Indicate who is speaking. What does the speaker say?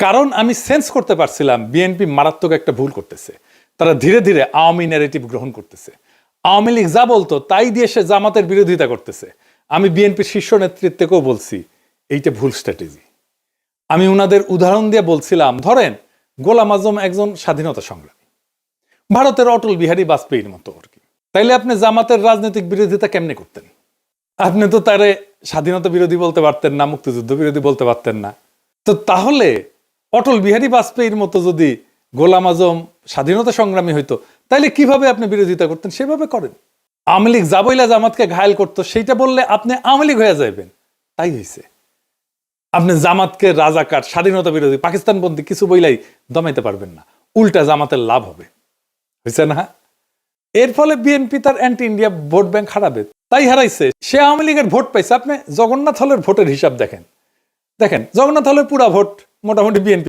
Speaker 1: কারণ আমি সেন্স করতে পারছিলাম বিএনপি মারাত্মক একটা ভুল করতেছে। তারা ধীরে ধীরে আওয়ামী ন্যারেটিভ গ্রহণ করতেছে। আওয়ামী লীগ যা বলতো তাই দিয়ে সে জামাতের বিরোধিতা করতেছে। আমি বিএনপির শীর্ষ নেতৃত্বকেও বলছি এইটা ভুল স্ট্র্যাটেজি। আমি ওনাদের উদাহরণ দিয়ে বলছিলাম, ধরেন গোলাম আজম একজন স্বাধীনতা সংগ্রামী, ভারতের অটল বিহারী বাজপেয়ীর মতো আর কি। তাইলে আপনি জামাতের রাজনৈতিক বিরোধিতা কেমনে করতেন? আপনি তো তারে স্বাধীনতা বিরোধী বলতে পারতেন না, মুক্তিযুদ্ধ বিরোধী বলতে পারতেন না। তো তাহলে অটল বিহারী বাজপেয়ীর মতো যদি গোলাম আজম স্বাধীনতা সংগ্রামী হইতো, তাইলে কিভাবে আপনি বিরোধিতা করতেন? সেভাবে করেন। আওয়ামী লীগ যা বইলা জামাতকে ঘায়েল করতো সেইটা বললে আপনি আওয়ামী লীগ হয়ে যাবেন। তাই হয়েছে। আপনি জামাতকে রাজাকার, স্বাধীনতা বিরোধী, পাকিস্তানপন্থী কিছু বইলাই দমাইতে পারবেন না। উল্টা জামাতের লাভ হবে। হয়েছে না? এর ফলে বিএনপি তার অ্যান্টি ইন্ডিয়া ভোট ব্যাংক হারাবে। তাই হারাইছে। সে আওয়ামী লীগের ভোট পাইছে। আপনি জগন্নাথ হলের ভোটের হিসাব দেখেন, জগন্নাথ হলের পুরা ভোট মোটামুটি বিএনপি